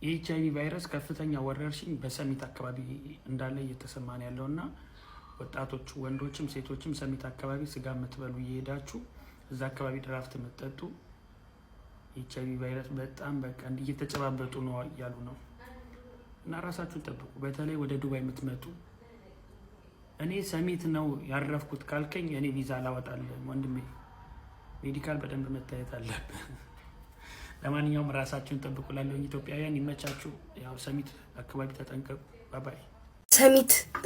የኤችአይቪ ቫይረስ ከፍተኛ ወረርሽኝ በሰሚት አካባቢ እንዳለ እየተሰማ ነው ያለውና ወጣቶች ወንዶችም ሴቶችም ሰሚት አካባቢ ስጋ የምትበሉ እየሄዳችሁ እዛ አካባቢ ድራፍት የምትጠጡ ኤችአይቪ ቫይረስ በጣም በቃ እየተጨባበጡ ነው እያሉ ነው እና ራሳችሁን ጠብቁ። በተለይ ወደ ዱባይ የምትመጡ እኔ ሰሚት ነው ያረፍኩት ካልከኝ እኔ ቪዛ አላወጣልህም ወንድሜ። ሜዲካል በደንብ መታየት አለብህ። ለማንኛውም ራሳችሁን ጠብቁ። ላለሁኝ ኢትዮጵያውያን ይመቻችሁ። ያው ሰሚት አካባቢ ተጠንቀቁ። ባባይ።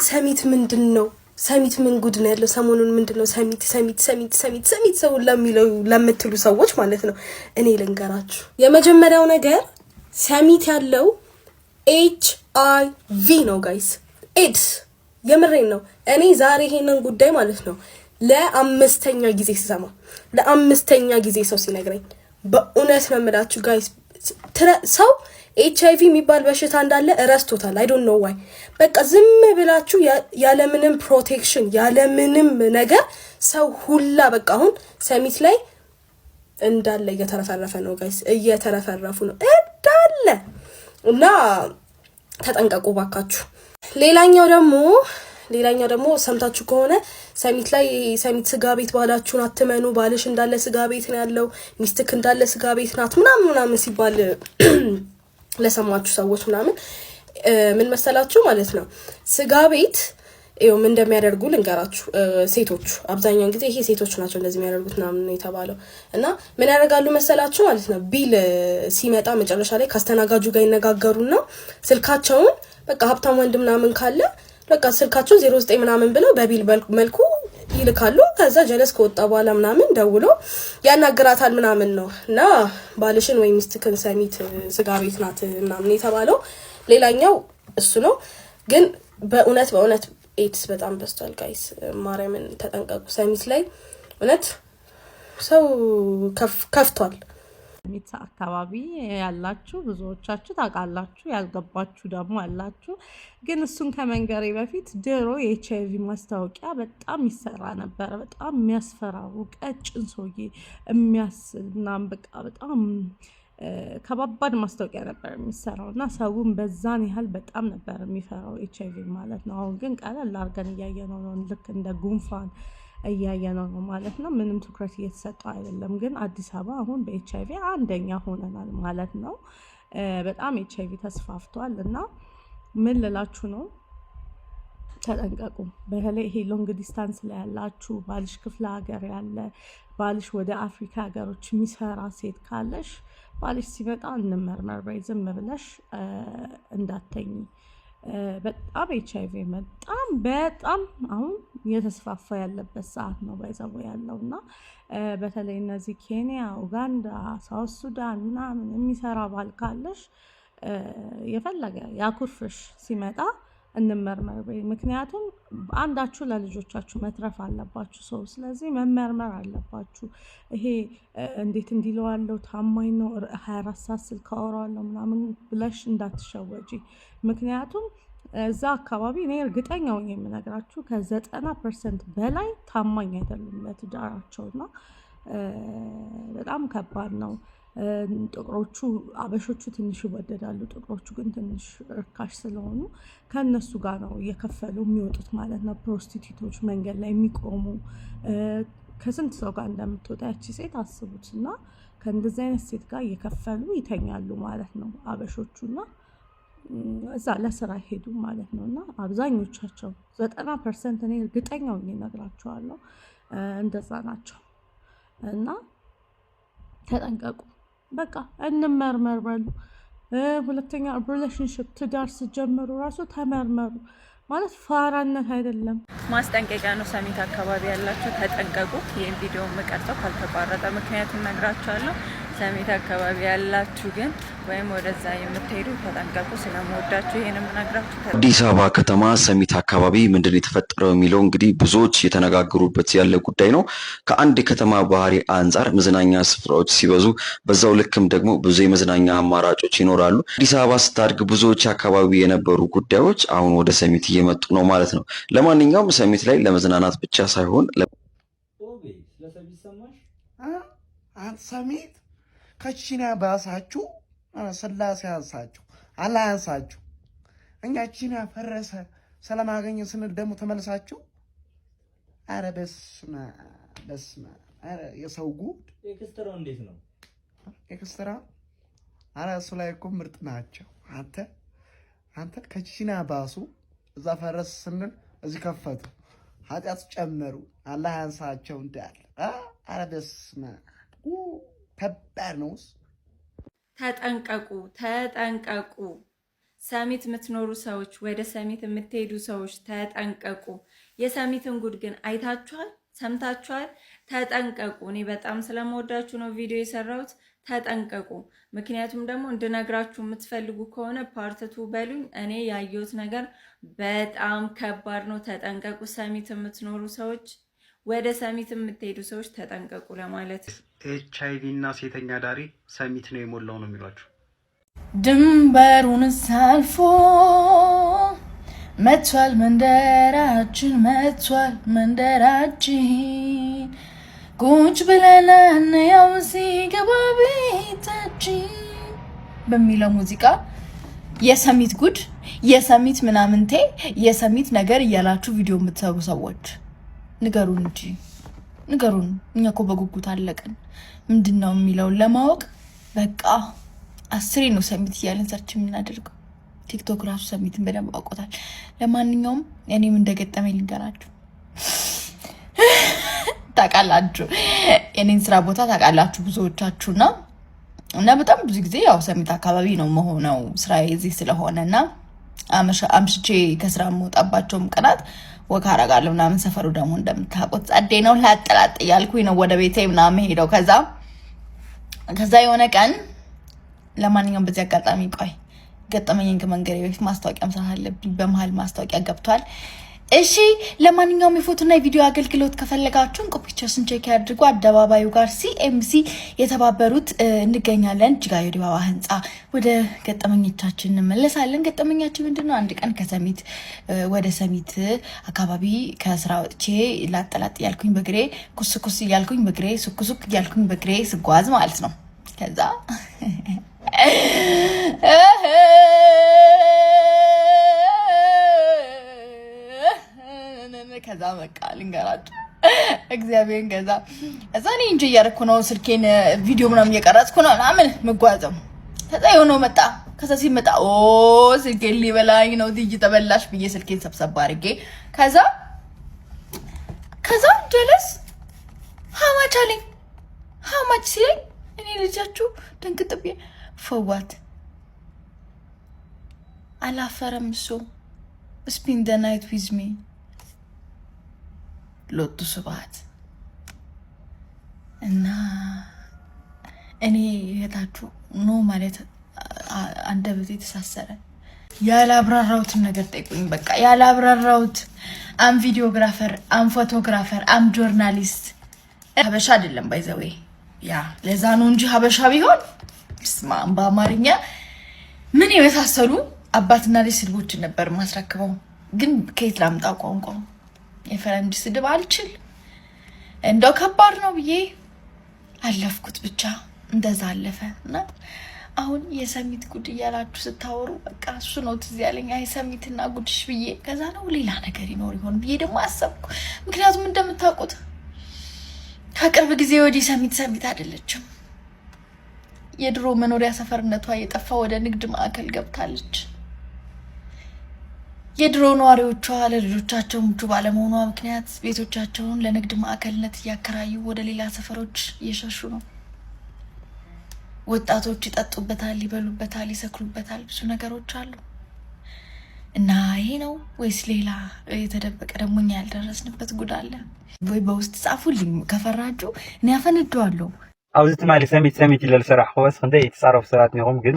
ሰሚት ምንድን ነው? ሰሚት ምን ጉድ ነው ያለው? ሰሞኑን ምንድን ነው ሰሚት ሰው ለሚለው ለምትሉ ሰዎች ማለት ነው እኔ ልንገራችሁ። የመጀመሪያው ነገር ሰሚት ያለው HIV ነው ጋይስ፣ ኤድስ። የምሬን ነው። እኔ ዛሬ ይሄንን ጉዳይ ማለት ነው ለአምስተኛ ጊዜ ስሰማ፣ ለአምስተኛ ጊዜ ሰው ሲነግረኝ በእውነት ነው የምላችሁ ጋይስ። ሰው HIV የሚባል በሽታ እንዳለ እረስቶታል። አይ ዶንት ኖ ዋይ። በቃ ዝም ብላችሁ ያለምንም ፕሮቴክሽን ያለምንም ነገር ሰው ሁላ በቃ አሁን ሰሚት ላይ እንዳለ እየተረፈረፈ ነው ጋይስ፣ እየተረፈረፉ ነው እንዳለ እና ተጠንቀቁ ባካችሁ። ሌላኛው ደግሞ ሰምታችሁ ከሆነ ሰሚት ላይ ሰሚት ስጋ ቤት ባላችሁን አትመኑ፣ ባልሽ እንዳለ ስጋ ቤት ነው ያለው፣ ሚስትክ እንዳለ ስጋ ቤት ናት ምናምን ሲባል ለሰማችሁ ሰዎች ምናምን ምን መሰላችሁ ማለት ነው ስጋ ቤት ይኸው ምን እንደሚያደርጉ ልንገራችሁ። ሴቶቹ አብዛኛውን ጊዜ ይሄ ሴቶች ናቸው እንደዚህ የሚያደርጉት ምናምን ነው የተባለው። እና ምን ያደርጋሉ መሰላችሁ ማለት ነው ቢል ሲመጣ መጨረሻ ላይ ካስተናጋጁ ጋር ይነጋገሩና ስልካቸውን በቃ ሀብታም ወንድ ምናምን ካለ በቃ ስልካቸውን 09 ምናምን ብለው በቢል መልኩ ይልካሉ። ከዛ ጀለስ ከወጣ በኋላ ምናምን ደውሎ ያናግራታል ምናምን ነው። እና ባልሽን ወይ ሚስትክን ሰሚት ስጋ ቤት ናት ምናምን የተባለው ሌላኛው እሱ ነው። ግን በእውነት ኤድስ በጣም በዝቷል ጋይስ። ማርያምን ተጠንቀቁ። ሰሚት ላይ እውነት ሰው ከፍቷል። ሰሚት አካባቢ ያላችሁ ብዙዎቻችሁ ታውቃላችሁ፣ ያልገባችሁ ደግሞ አላችሁ። ግን እሱን ከመንገሬ በፊት ድሮ የኤችአይቪ ማስታወቂያ በጣም ይሰራ ነበር። በጣም የሚያስፈራሩ ቀጭን ሰውዬ የሚያስል ምናምን በቃ በጣም ከባባድ ማስታወቂያ ነበር የሚሰራው እና ሰውን በዛን ያህል በጣም ነበር የሚፈራው ኤችአይቪ ማለት ነው። አሁን ግን ቀለል አድርገን እያየነው ነው፣ ልክ እንደ ጉንፋን እያየነው ነው ማለት ነው። ምንም ትኩረት እየተሰጠው አይደለም። ግን አዲስ አበባ አሁን በኤችአይቪ አንደኛ ሆነናል ማለት ነው። በጣም ኤችአይቪ ተስፋፍቷል እና ምን ልላችሁ ነው ተጠንቀቁ። በተለይ ይሄ ሎንግ ዲስታንስ ላይ ያላችሁ፣ ባልሽ ክፍለ ሀገር ያለ፣ ባልሽ ወደ አፍሪካ ሀገሮች የሚሰራ ሴት ካለሽ ባልሽ ሲመጣ እንመርመር በይ፣ ዝም ብለሽ እንዳተኝ። በጣም ኤችአይቪ በጣም አሁን እየተስፋፋ ያለበት ሰዓት ነው ባይዘው ያለው እና በተለይ እነዚህ ኬንያ፣ ኡጋንዳ፣ ሳውት ሱዳን ምናምን የሚሰራ ባል ካለሽ የፈለገ ያኩርፍሽ ሲመጣ እንመርመር በይ። ምክንያቱም አንዳችሁ ለልጆቻችሁ መትረፍ አለባችሁ ሰው፣ ስለዚህ መመርመር አለባችሁ። ይሄ እንዴት እንዲለዋለው ታማኝ ነው 24 ሰዓት ስልክ አወራዋለሁ ምናምን ብለሽ እንዳትሸወጂ። ምክንያቱም እዛ አካባቢ እኔ እርግጠኛ ሆኜ የምነግራችሁ ከ90% በላይ ታማኝ አይደሉም ለትዳራቸውና በጣም ከባድ ነው። ጥቁሮቹ አበሾቹ ትንሽ ይወደዳሉ፣ ጥቁሮቹ ግን ትንሽ እርካሽ ስለሆኑ ከነሱ ጋር ነው እየከፈሉ የሚወጡት ማለት ነው። ፕሮስቲቱቶች መንገድ ላይ የሚቆሙ ከስንት ሰው ጋር እንደምትወጣ ያቺ ሴት አስቡት። እና ከእንደዚህ አይነት ሴት ጋር እየከፈሉ ይተኛሉ ማለት ነው አበሾቹና እዛ ለስራ ሄዱ ማለት ነው። እና አብዛኞቻቸው 90% እኔ እርግጠኛ ሆኜ እነግራቸዋለሁ እንደዛ ናቸው። እና ተጠንቀቁ። በቃ እንመርመር በሉ። ሁለተኛ ሪሌሽንሺፕ ትዳር ስትጀምሩ ራሱ ተመርመሩ ማለት ፋራነት አይደለም፣ ማስጠንቀቂያ ነው። ሰሚት አካባቢ ያላችሁ ተጠንቀቁ። ይህን ቪዲዮ የምቀርጸው ካልተቋረጠ ምክንያቱም ነግራችኋለሁ። ሰሚት አካባቢ ያላችሁ ግን ወይም ወደዛ የምትሄዱ ተጠንቀቁ። ስለምወዳችሁ ይሄንም ነግራችሁ። አዲስ አበባ ከተማ ሰሚት አካባቢ ምንድነው የተፈጠረው የሚለው እንግዲህ ብዙዎች የተነጋገሩበት ያለ ጉዳይ ነው። ከአንድ ከተማ ባህሪ አንጻር መዝናኛ ስፍራዎች ሲበዙ በዛው ልክም ደግሞ ብዙ የመዝናኛ አማራጮች ይኖራሉ። አዲስ አበባ ስታድግ ብዙዎች አካባቢ የነበሩ ጉዳዮች አሁን ወደ ሰሚት እየመጡ ነው ማለት ነው። ለማንኛውም ሰሚት ላይ ለመዝናናት ብቻ ሳይሆን ሰሚት ከቺና ባሳችሁ ስላሴ ያንሳችሁ አላህ ያንሳችሁ። እኛችን ያፈረሰ ሰላም አገኘን ስንል ደግሞ ተመልሳችሁ አረ በስመ አረ የሰው ጉድ ኤክስትራው እንዴት ነው ኤክስትራ? አረ እሱ ላይ እኮ ምርጥ ናቸው። አንተ ከቺና ባሱ እዛ ፈረስ ስንል እዚህ ከፈቱ ኃጢአት ጨመሩ። አላህ ያንሳቸው እንዳለ አረ በስመ ከባድ ነው። ተጠንቀቁ። ሰሚት የምትኖሩ ሰዎች፣ ወደ ሰሚት የምትሄዱ ሰዎች ተጠንቀቁ። የሰሚትን ጉድ ግን አይታችኋል፣ ሰምታችኋል። ተጠንቀቁ። እኔ በጣም ስለምወዳችሁ ነው ቪዲዮ የሰራሁት። ተጠንቀቁ። ምክንያቱም ደግሞ እንድነግራችሁ የምትፈልጉ ከሆነ ፓርትቱ በሉኝ። እኔ ያየሁት ነገር በጣም ከባድ ነው። ተጠንቀቁ። ሰሚት የምትኖሩ ሰዎች፣ ወደ ሰሚት የምትሄዱ ሰዎች ተጠንቀቁ ለማለት። HIV እና ሴተኛ ዳሪ ሰሚት ነው የሞላው ነው የሚሏችሁ። ድንበሩን ሳልፎ መጥቷል መንደራችን ቁጭ ብለን ያው ሲገባ ቤታችን በሚለው ሙዚቃ የሰሚት ጉድ የሰሚት ምናምንቴ የሰሚት ነገር እያላችሁ ቪዲዮ የምትሰሩ ሰዎች ንገሩን እንጂ ንገሩን። እኛ እኮ በጉጉት አለቀን። ምንድነው የሚለውን ለማወቅ በቃ 10 ነው ሰሚት እያለን ሰርች የምናደርገው። ቲክቶክ ራሱ ሰሚትን በደንብ አውቆታል። ለማንኛውም እኔም እንደገጠመኝ ልንገራችሁ። ታውቃላችሁ የኔን ስራ ቦታ ታውቃላችሁ ብዙዎቻችሁና እና በጣም ብዙ ጊዜ ያው ሰሚት አካባቢ ነው መሆነው ስራዬ እዚህ ስለሆነና አምሽቼ ከስራ የምወጣባቸውም ቀናት ወክ አደርጋለሁ ምናምን። ሰፈሩ ደግሞ እንደምታውቁት ጸዴ ነው። ላጠላጥ እያልኩኝ ነው ወደ ቤቴ ምናምን ሄደው ከዛ የሆነ ቀን ለማንኛውም በዚህ አጋጣሚ ቆይ ገጠመኝን ከመንገሬ በፊት ማስታወቂያ መስራት አለብኝ። በመሃል ማስታወቂያ ገብቷል። እሺ ለማንኛውም የፎቶና የቪዲዮ አገልግሎት ከፈለጋችሁ ኮፒቸርስን ቼክ ያድርጉ። አደባባዩ ጋር CMC የተባበሩት እንገኛለን። እጅጋየሁ ዲባባ ህንጻ። ወደ ገጠመኞቻችን እንመለሳለን። ገጠመኛችን ምንድነው? አንድ ቀን ከሰሚት ወደ ሰሚት አካባቢ ከስራ ወጥቼ ላጠላጥ ያልኩኝ በግሬ ኩስኩስ ያልኩኝ በግሬ ሱኩሱክ ያልኩኝ በግሬ ስጓዝ ማለት ነው። ከዛ በቃ ልንገራችሁ እግዚአብሔርን ከዛ እኔ እንጂ እያደረኩ ነው ስልኬን ቪዲዮ ምናምን እየቀረጽኩ ነው ምናምን መጓዘው። ከዛ የሆነው መጣ። ከዛ ሲመጣ ስልኬን ሊበላኝ ነው ትይ ተበላሽ ብዬ ስልኬን ሰብሰብ አድርጌ ከዛ ጀለስ ሀማች አለኝ። ሀማች ሲለኝ እኔ ልጃችሁ ደንግጥብዬ ፈዋት አላፈረም እሱ ስፔንድ ዘ ናይት ዊዝ ሚ ሎቱ ስባት እና እኔ እህታችሁ ኖ ማለት አንደበቴ ተሳሰረ። ያላብራራሁትን ነገር ጠይቁኝ። በቃ ያላብራራሁት አም ቪዲዮግራፈር አም ፎቶግራፈር አም ጆርናሊስት ሀበሻ አይደለም ባይዘዌ ያ ለዛ ነው እንጂ ሀበሻ ቢሆን ስማም በአማርኛ ምን የመሳሰሉ አባትና ልጅ ስድቦችን ነበር ማስረክበው። ግን ከየት ላምጣው ቋንቋው የፈረንጅ ስድብ አልችል። እንደው ከባድ ነው ብዬ አለፍኩት። ብቻ እንደዛ አለፈና አሁን የሰሚት ጉድ እያላችሁ ስታወሩ በቃ እሱ ነው ትዝ ያለኝ። አይ ሰሚትና ጉድሽ ብዬ ከዛ ነው ሌላ ነገር ይኖር ይሆን ብዬ ደግሞ አሰብኩ። ምክንያቱም እንደምታውቁት ከቅርብ ጊዜ ወዲህ ሰሚት አይደለችም። የድሮ መኖሪያ ሰፈርነቷ የጠፋ ወደ ንግድ ማዕከል ገብታለች። የድሮ ነዋሪዎቿ ለልጆቻቸው ምቹ ባለመሆኗ ምክንያት ቤቶቻቸውን ለንግድ ማዕከልነት እያከራዩ ወደ ሌላ ሰፈሮች እየሸሹ ነው። ወጣቶች ይጠጡበታል፣ ይበሉበታል፣ ይሰክሩበታል። ብዙ ነገሮች አሉ እና ይሄ ነው ወይስ ሌላ የተደበቀ ደግሞ እኛ ያልደረስንበት ጉድ አለ ወይ? በውስጥ ጻፉልኝ ከፈራችሁ እኔ አፈነደዋለሁ። ኣብዚ ትማሊ ሰሚት ኢለ ዝስራሕ ክወስ ክንደይ የተፃረፉ ሰባት ኔሮም ግን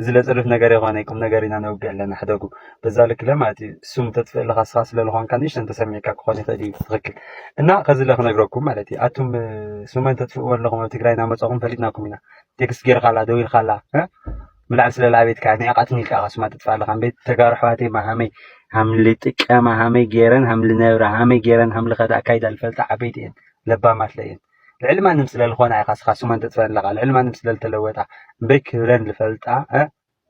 ዝለፀሉት ነገር ይኮነ ይቁም ነገር ኢና ነውግዕ ኣለና ሕደጉ በዛ ልክ ለማለት እዩ እሱም ተጥፍእ ለካ ስኻ ስለዝኾንካ ንእሽተን ተሰሚዕካ ክኾን ይኽእል እዩ ትኽክል እና ከዚ ለ ክነግረኩም ማለት እዩ ኣቱም ስመን ተጥፍእዎ ኣለኹም ኣብ ትግራይ እናመፀኹም ፈሊጥናኩም ኢና ቴክስት ገይርካላ ደው ኢልካላ ምልዓል ስለላዕቤት ከዓ ናይ ኣቃትን ኢልካ ስማ ተጥፍእ ኣለካ ቤት ተጋሩ ኣሕዋተይ ሃመይ ሃምሊ ጥቀማ ሃመይ ገይረን ሃምሊ ነብራ ሃመይ ገይረን ሃምሊ ከዳ ኣካይዳ ዝፈልጣ ዓበይቲ እየን ለባማት ለየን العلم أنهم سلال خوانا عقاس خاصو ما نتفعل لغا العلم أنهم سلال تلوتا بكرن لفلتا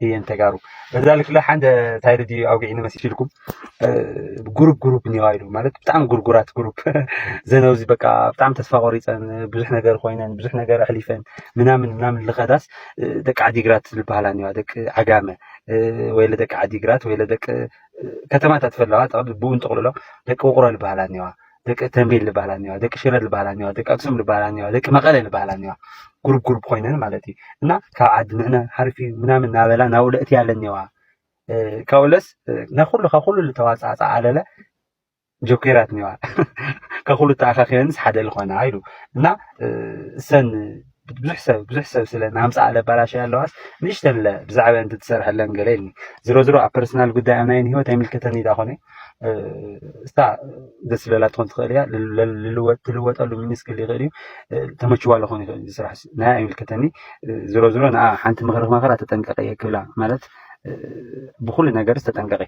እየን ተጋሩ በዛልክ ለሓንደ ታይርዲ ኣውጊዕኒ መስልኩም ግሩፕ ኒዋይሉ ማለት በጣም ጉርጉራት ግሩፕ ዘነውዚ በቃ በጣም ተስፋ ቆሪፀን ብዙሕ ነገር ኮይነን ብዙሕ ነገር ኣሕሊፈን ምናምን ልኸዳስ ደቂ ዓዲግራት ዝበሃላ ኒዋ ደቂ ዓጋመ ወይ ለደቂ ዓዲግራት ወይ ለደቂ ከተማታት ፈለዋ ብውን ጥቕልሎ ደቂ ውቕሮ ዝበሃላ ኒዋ ደቂ ተንቤን ዝበሃላ ኒዋ ደቂ ሽረ ዝበሃላ ኒዋ ደቂ ኣክሱም ዝበሃላ ኒዋ ደቂ መቐለ ዝበሃላ ኒዋ ግሩፕ ኮይነን ማለት እዩ እና ካብ ዓዲ ንሕና ሓሪፍ ምናምን ናበላ ናብኡ ለእቲ ያለኒዋ ካውለስ ካብ ኩሉ ዝተዋፃፃ ኣለለ ጆኬራት ኒዋ ካብ ኩሉ ተኣኻኺበንስ ሓደ ዝኾና ኢሉ እና እሰን ብዙሕ ሰብ ስለ ናምፃ ኣለ ባላሽ ኣለዋስ ንእሽተን ብዛዕባ እንትትሰርሐለን ገለ ኢልኒ ዝሮ ኣብ ፐርሰናል ጉዳይ ኣብ ናይን ሂወት ኣይምልከተኒ ዳ ኮነ እስታ ደስ ዝብለላ ትኾን ትኽእል እያ ትልወጠሉ ሚኒስ ክእል ይኽእል እዩ ተመችዋ ዝኾን ይኽእል እዩ ስራሕ ናይ ኣይምልከተኒ ዝሮ ንኣ ሓንቲ ምኽሪ ተጠንቀቀ እየ ክብላ ማለት ብኩሉ ነገር ተጠንቀቀ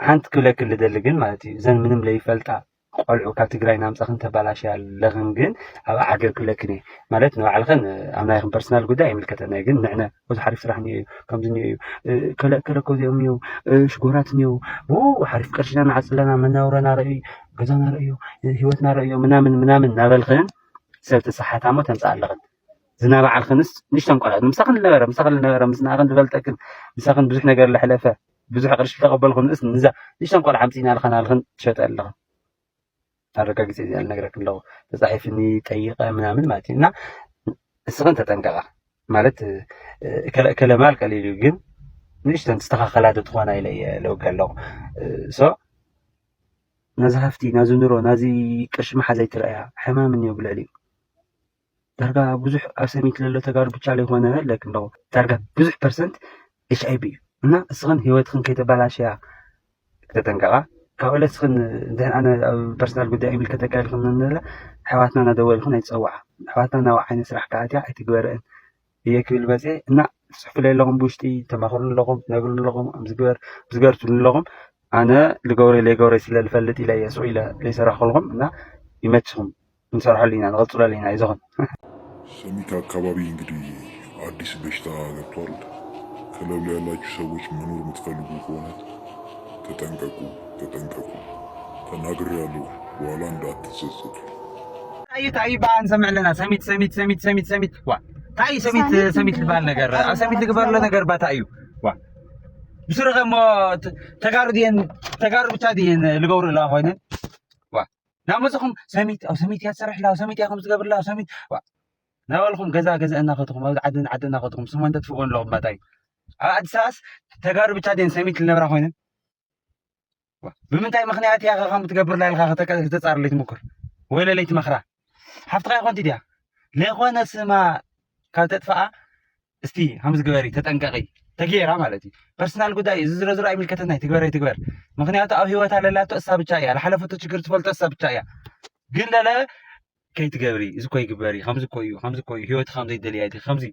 ሓንቲ ክብለክ ልደሊ ግን ማለት እዩ እዘን ምንም ለይፈልጣ ቆልዑ ካብ ትግራይ ናምፃኽን ተባላሽያ ኣለኽን ግን ኣብ ዓገር ክብለክን እየ ማለት ንባዕልኽን ኣብ ናይኽን ፐርሰናል ጉዳይ ኣይምልከተና ግን ንዕነ ብዙ ሓሪፍ ስራሕ እኒኦ እዩ ከምዚ እኒኦ እዩ ከለኮ እዚኦም እኒው ሽጎራት እኒው ሓሪፍ ቅርሽና ንዓፅለና መናውረና ርእዩ ገዛና ርእዩ ሂወትና ርእዮ ምናምን ናበልኽን ሰብ ተሰሓታሞ ተምፃእ ኣለኽን ዝናባዓልኽንስ ንሽተን ቆልዑ ምሳኽን ዝነበረ ምስ ንኣኽን ዝበልጠክን ምሳኽን ብዙሕ ነገር ዝሕለፈ ብዙሕ ቅርሺ ተቐበልኩንስ ንዛ ንሽተን ቆልዑ ኣምፂና ኣለኽን ትሸጠ ኣለኽን ኣረጋግፂ እዚኣ ልነግረክ ኣለኹ ተፃሒፍኒ ጠይቀ ምናምን ማለት እዩ እና እስኽን ተጠንቀቃ ማለት ከለማል ቀሊል እዩ ግን ንእሽተን ዝተኻኸላዶ ትኾና ኢለ እየ ለውጋ ኣለኹ ናዚ ሃፍቲ ናዚ ኑሮ ናዚ ቅርሺ መሓዘይ ትረአያ ሕማም እኒኦ ብልዕሊ እዩ ዳርጋ ብዙሕ ኣብ ሰሚት ዘሎ ተጋሩ ብቻ ለይኮነ ለክ ኣለኹ ዳርጋ ብዙሕ ፐርሰንት HIV እዩ እና እስኽን ሂወትኽን ከይተባላሽያ ተጠንቀቃ ካብ ዕለትኽን ኣነ ኣብ ፐርሰናል ጉዳይ ይምልከተካ ኢልኩም ንብለ ኣሕዋትና እናደወልኩን ኣይትፀዋዓ ኣሕዋትና ናብ ዓይነት ስራሕ ከኣትያ ኣይትግበርአን እየ ክብል መፅአ እና ትፅሕፍለ ኣለኹም ብውሽጢ ተማኽሩ ኣለኹም ትነግሩ ኣለኹም ብዝገር ትብሉ ኣለኹም ኣነ ለይገብረ ስለ ዝፈልጥ ኢለ እየ ስዑ ኢለ ለይሰራኽልኩም እና ይመችኹም እንሰርሐሉ ኢና ንቐፅለሉ ኢና ይዘኹን ሰሚት አካባቢ እንግዲህ አዲስ በሽታ ገብቷል። ክለብ ላይ ያላችሁ ሰዎች መኖር የምትፈልጉ ከሆነ ተጠንቀቁ። ተናግሬያለሁ፣ በኋላ እንዳትጸጸቱ። ታይ ባን ሰምዕለና ሰሚት ዋ ታይ ሰሚት ልባል ነገር ኣብ ሰሚት ልግበርሎ ነገር ባታ እዩ ዋ ብስርኸ ሞ ተጋሩ ብቻ ድየን ልገብሩ ላ ኮይነን ዋ ናመፅኹም ሰሚት እያ ትሰርሕላ ሰሚት እያ ከም ዝገብርላ ሰሚት ዋ ናበልኩም ገዛ እናኸትኩም ኣብ ዓዲ እናኸትኩም ስሞ እንተትፍእዎን ኣለኹም ባታ እዩ ኣብ ኣዲስ ኣበባስ ተጋሩ ብቻ ድየን ሰሚት ልነብራ ኮይነን ብምንታይ ምክንያት እያ ከም ትገብርላ ኢልካ ክተፃርለይ ትምክር ወይ ለለይ ትመኽራ ሓፍትኻ ይኮንቲ ድያ ለይኮነ ስማ ካብ ተጥፋኣ እስቲ ከምዚ ግበሪ ተጠንቀቂ ተጌራ ማለት እዩ ፐርሰናል ጉዳይ እዚ ዝረዝሮ ኣይምልከተናይ ትግበር ምክንያቱ ኣብ ሂወታ ለላቶ እሳ ብቻ እያ ዝሓለፈቶ ችግር ትፈልጦ እሳ ብቻ እያ ግን ለለ ከይትገብሪ እዚ ኮ ይግበሪ ከምዚ ኮ እዩ ሂወት ከምዘይደልያ ከምዚ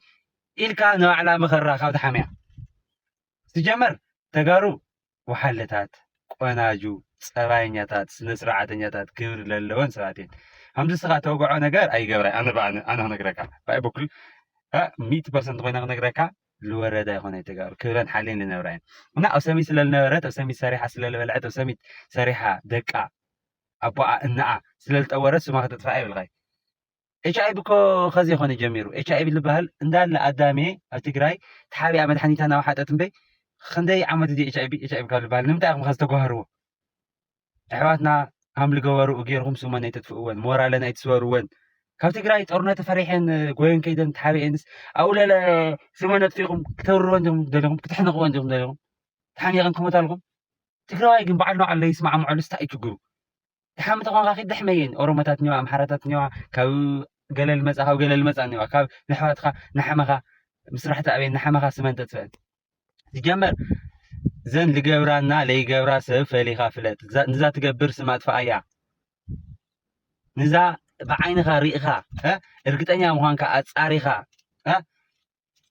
ኢልካ ንባዕላ መኸራ ካብ ተሓምያ ዝጀመር ተጋሩ ወሓለታት ቆናጁ ፀባይኛታት ስነስርዓተኛታት ክብሪ ዘለወን ሰባት እየን ከምዚ ስኻ ተወግዖ ነገር ኣይገብራይ ኣነ ክነግረካ ባይ በኩል 100% ኮይና ክነግረካ ዝወረዳ ይኮነ ተጋሩ ክብረን ሓልየን ዝነብራ እየን እና ኣብ ሰሚት ስለዝነበረት ኣብ ሰሚት ሰሪሓ ስለዝበልዐት ኣብ ሰሚት ሰሪሓ ደቃ ኣቦኣ እናኣ ስለዝጠወረት ስማ ከተጥፋኣ ይብልካይ HIV ኮ ከዚ ይኮነ ጀሚሩ HIV ዝበሃል እንዳለ ኣዳሜ ኣብ ትግራይ ተሓቢኣ መድሓኒታ ናባሓጠት እምበይ ክንደይ ዓመት እዚ HIV ካብ ዝበሃል ንምንታይ ኢኹም ዝተጓህርዎ ኣሕዋትና ከም ዝገበርኡ ገይርኩም ስሞን ኣይተጥፍእወን ሞራለን ኣይትስበርወን ካብ ትግራይ ጦርነት ተፈሪሐን ጎየን ከይደን ተሓቢአንስ ኣብኡ ለለ ስሞን ኣጥፊእኹም ክተብርዎን ደለኹም ክትሕነቕዎን ዲኹም ደለኹም ተሓሚቕን ክሞታልኩም ትግራዋይ ግን በዓል ነባዕሉ ይስማዕምዐሉ ስታይ ችግሩ ድሓሚ ተኾንካ ኺ ደሕመየን ኦሮሞታት ኒዋ ኣምሓራታት ኒዋ ካብ ገለል መፃ ኒዋ ካብ ንኣሕዋትካ ንሓመኻ ምስራሕቲ ኣብየን ንሓመኻ ስመን ተጥፍአን ዝጀመር ዘን ልገብራና ለይገብራ ሰብ ፈሊኻ ፍለጥ ንዛ ትገብር ስማ ጥፋኣ እያ ንዛ ብዓይንኻ ሪኢኻ እርግጠኛ ምዃንካ ኣፃሪኻ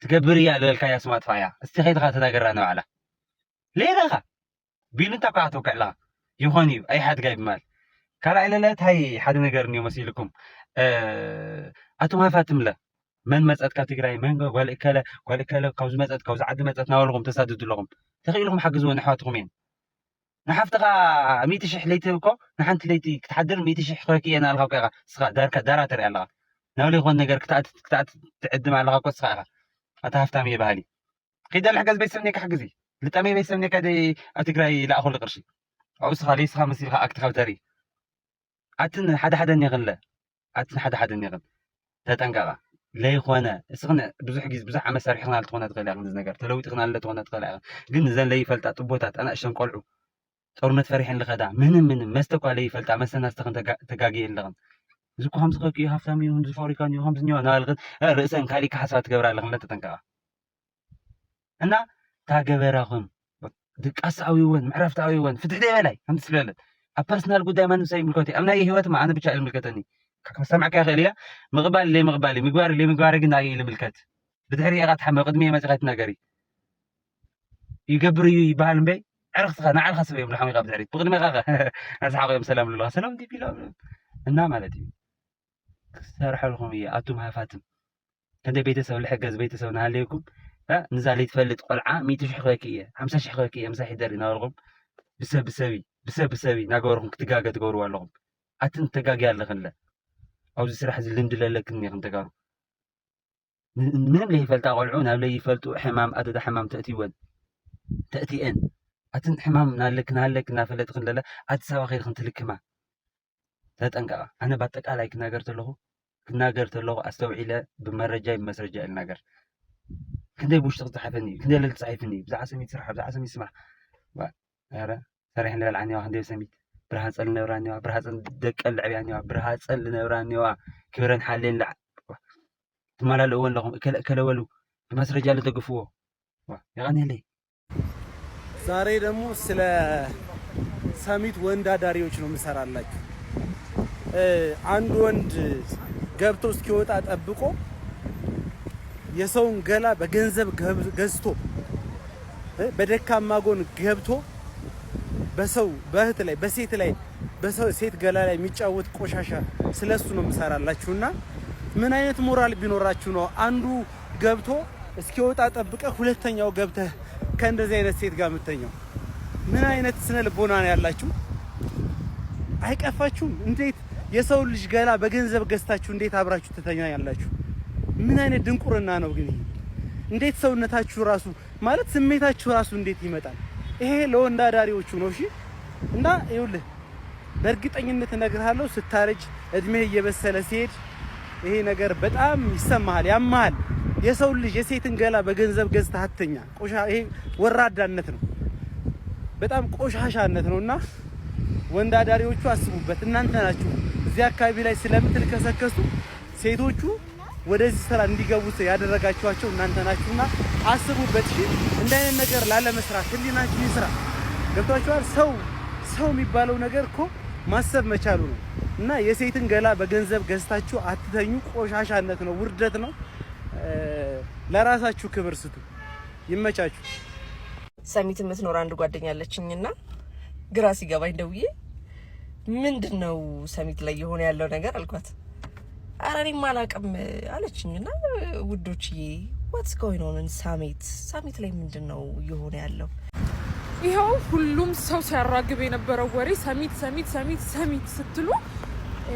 ትገብር እያ ልበልካያ ስማ ጥፋኣ እያ እስቲ ከይድኻ ተናገራ ንባዕላ ሌላኻ ቢሉ እንታይ ኳ ተወክዕልኻ ይኾን እዩ ኣይሓድጋ ይብማል ካልኣይ ለለ እንታይ ሓደ ነገር እኒኦ መሲልኩም ኣቶም ሃፋትምለ من مزات كاتيجراي من قال كلا كوز مزات كوز عد مزات ناولهم تسدد لهم تخيلهم حجزوا نحواتهم مين نحفتها 100 شح ليتكو نحنت ليتي تحضر 100 شح خاكي انا الغا صغا دارا تري الله ناولي يكون نجر كتات تعدم على غاكو صغا اتهفتها مي بالي قيد الحجز بيسمني كحجزي لتامي بيسمني كدي اتيجراي لا اخذ قرشي او صغالي صغا مسيخه اكت خبتري اتن حدا نغله اتن حدا نغل تتنقبا لا يخوانا اسغنا بزح جيز بزح مسارحنا لتخونا تغلى غنز نجر تلوي تخنا لتخونا تغلى ግን زين لي فلت طبوتات انا اشن قلعو ጦርነት ፈሪሕን ልኸዳ ምንም መስተኳ ለይ ፈልጣ መሰናስተኸን ተጋጊየ ኣለኽን ዝኩ ከምዚ ኸኪ ሃፍታም እዩ ህንዚ ፋብሪካን እዩ ከምዚ ኒዋ ናበልኽን ርእሰን ካሊእ ካሓሳባ ትገብራ ኣለኽን ለተጠንቀቓ እና ታገበራኹም ድቃሳዊ እውን ምዕረፍታዊ እውን ፍትሕ ደበላይ ከምዚ ስለለት ኣብ ፐርሰናል ጉዳይ ማንም ሰብ ይምልከት ኣብ ናይ ህይወት ማ ኣነ ብቻ ይምልከተኒ ሰማዕካ ይኽእል እያ ምቕባል ለይ ምቕባል ምግባር ለይ ምግባር ግን ናይ ልምልከት ብድሕሪ ኢኻ ትሓመ ቅድሚ መፅኸት ነገር ይገብር እዩ ይበሃል እምበይ عرفتها نعال خاصة يوم لحمي قابل عريض بغني ما غاغا أصحاب يوم سلام لله سلام دي بلا النا مالتي سارح لكم هي أتوم هافاتم كان دي بيتسو الحجز بيتسو نهاليكم نزالي تفلت قلعة 100 شحوكية 5 شحوكية مساحي داري نارغم بسبي ناقورهم كتقاقة تقوروا لهم أتن تقاقة لغن أو زي سرح زي اللمدلة لكني غن تقارو من اللي يفلت قلعون هاو اللي يفلتوا حمام أدد حمام تأتي إن أتن حمام نالك نافلت خللا أتساوي خير خنت لك ما تتنقع أنا بتك على كنا قرت له أستوعي له بمرجع بمسرجع النجار كنا يبوش تضحفني كنا اللي تصحفني بزع سميت سرح بزع سميت سمح يا سريح لنا العني واحد سميت برهات سألنا وراني برهات دك العبياني برهات سألنا وراني كبرن حالين لع تمالا الأول لهم كلولو بمسرجع اللي تقفوه يا غني لي ዛሬ ደግሞ ስለ ሰሚት ወንድ አዳሪዎች ነው የምሰራላችሁ። አንድ ወንድ ገብቶ እስኪወጣ ጠብቆ የሰውን ገላ በገንዘብ ገዝቶ በደካማ ጎን ገብቶ በሰው በእህት ላይ በሴት ላይ በሰው ሴት ገላ ላይ የሚጫወት ቆሻሻ ስለሱ ነው የምሰራላችሁና ምን አይነት ሞራል ቢኖራችሁ ነው አንዱ ገብቶ እስኪወጣ ጠብቀ ሁለተኛው ገብተህ ከእንደዚህ አይነት ሴት ጋር የምትተኛው? ምን አይነት ስነ ልቦና ነው ያላችሁ? አይቀፋችሁም? እንዴት የሰው ልጅ ገላ በገንዘብ ገዝታችሁ እንዴት አብራችሁ ትተኛላችሁ? ምን አይነት ድንቁርና ነው ግን ይሄ? እንዴት ሰውነታችሁ ራሱ ማለት ስሜታችሁ ራሱ እንዴት ይመጣል? ይሄ ለወንድ አዳሪዎቹ ነው። እሺ እና ይኸውልህ በእርግጠኝነት እነግርሃለሁ ስታረጅ እድሜ እየበሰለ ሲሄድ ይሄ ነገር በጣም ይሰማሃል፣ ያማሃል። የሰው ልጅ የሴትን ገላ በገንዘብ ገዝተህ አትተኛ። ይሄ ወራዳነት ነው፣ በጣም ቆሻሻነት ነውና ወንድ አዳሪዎቹ አስቡበት። እናንተ ናችሁ እዚህ አካባቢ ላይ ስለምትልከሰከሱ ሴቶቹ ወደዚህ ስራ እንዲገቡ ያደረጋችኋቸው እናንተ ናችሁና አስቡበት። እሺ እንደ አይነት ነገር ላለመስራት ህሊናችሁ ይስራ። ገብቷችኋል? ሰው የሚባለው ነገር እኮ ማሰብ መቻሉ ነው። እና የሴትን ገላ በገንዘብ ገዝታችሁ አትተኙ። ቆሻሻነት ነው፣ ውርደት ነው። ለራሳችሁ ክብር ስጡ። ይመቻችሁ። ሰሚት የምትኖር አንድ ጓደኛ አለችኝና ግራ ሲገባኝ ደውዬ ምንድነው ሰሚት ላይ የሆነ ያለው ነገር አልኳት። ኧረ እኔም አላውቅም አለችኝና ውዶችዬ what's going on in ሰሚት ላይ ምንድነው የሆነ ያለው? ይሄው ሁሉም ሰው ሲያራግብ የነበረው ወሬ ሰሚት ስትሉ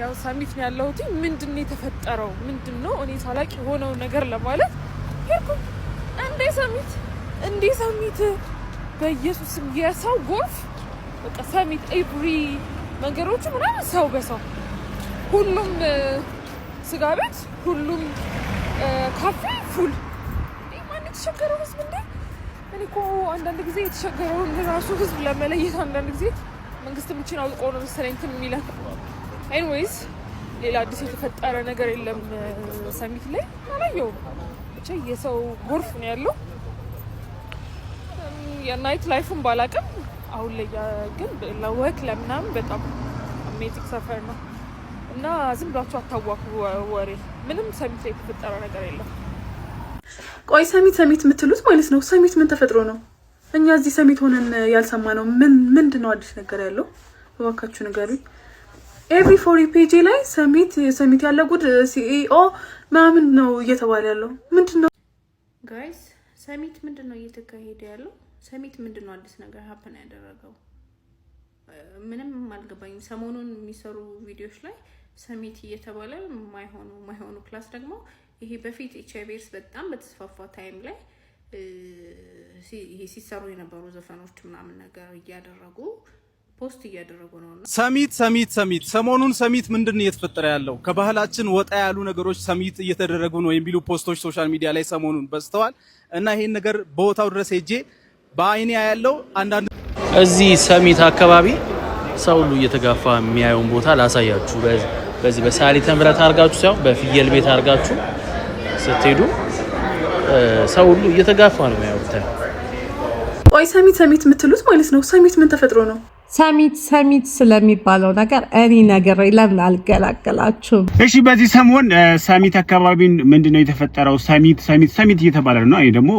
ያው ሰሚት ነው ያለሁት። ምንድነው የተፈጠረው? ምንድነው እኔ ሳላቅ የሆነው ነገር ለማለት ሄድኩ። እንዴ ሰሚት በኢየሱስም የሰው ጎርፍ በቃ ሰሚት ኤቭሪ መንገዶቹ ምናምን ሰው በሰው ሁሉም ስጋ ቤት ሁሉም ካፌ ፉል። ማን የተቸገረው ህዝብ እንዴ! እኔ እኮ አንዳንድ ጊዜ የተቸገረውን ራሱ ህዝብ ለመለየት አንዳንድ ጊዜ መንግስት ምችን አውቆ ነው መሰለኝ እንትን የሚለው። ኤኒዌይስ ሌላ አዲስ የተፈጠረ ነገር የለም ሰሚት ላይ አላየሁም። ብቻ የሰው ጎርፍ ነው ያለው። የናይት ላይፉን ባላቅም አሁን ላይ ግን ለወክ ለምናምን በጣም አሜዚንግ ሰፈር ነው እና ዝም ብላችሁ አታዋኩ ወሬ። ምንም ሰሚት ላይ የተፈጠረ ነገር የለም። ቆይ ሰሚት የምትሉት ማለት ነው? ሰሚት ምን ተፈጥሮ ነው? እኛ እዚህ ሰሚት ሆነን ያልሰማነው ምንድነው አዲስ ነገር ያለው? እባካችሁ ንገሩኝ። ኤቭሪ ፎሪ ፔጅ ላይ ሰሚት ያለ ጉድ ሲኢኦ ምናምን ነው እየተባለ ያለው ምንድነው? ጋይስ ሰሚት ምንድነው እየተካሄደ ያለው? ሰሚት ምንድነው አዲስ ነገር ሀፕን ያደረገው? ምንም አልገባኝም። ሰሞኑን የሚሰሩ ቪዲዮዎች ላይ ሰሚት እየተባለ ማይሆኑ ክላስ ደግሞ ይሄ በፊት ኤችአይቪ በጣም በተስፋፋ ታይም ላይ ይሄ ሲሰሩ የነበሩ ዘፈኖች ምናምን ነገር እያደረጉ ፖስት እያደረጉ ነው። ሰሚት ሰሞኑን ሰሚት ምንድነው እየተፈጠረ ያለው? ከባህላችን ወጣ ያሉ ነገሮች ሰሚት እየተደረጉ ነው የሚሉ ፖስቶች ሶሻል ሚዲያ ላይ ሰሞኑን በዝተዋል እና ይሄን ነገር ቦታው ድረስ ሄጄ በአይኔ ያለው አንዳንድ እዚህ ሰሚት አካባቢ ሰው ሁሉ እየተጋፋ የሚያየውን ቦታ ላሳያችሁ። በዚህ በሳሊተ ምሕረት አርጋችሁ ሳይሆን በፍየል ቤት አርጋችሁ ስትሄዱ ሰው ሁሉ እየተጋፋ ነው የሚያዩት። ቆይ ሰሚት የምትሉት ማለት ነው? ሰሚት ምን ተፈጥሮ ነው? ሰሚት ስለሚባለው ነገር እኔ ነገር ለምን አልገላገላችሁም? እሺ በዚህ ሰሞን ሰሚት አካባቢ ምንድነው የተፈጠረው? ሰሚት እየተባለ ነው። ይሄ ደግሞ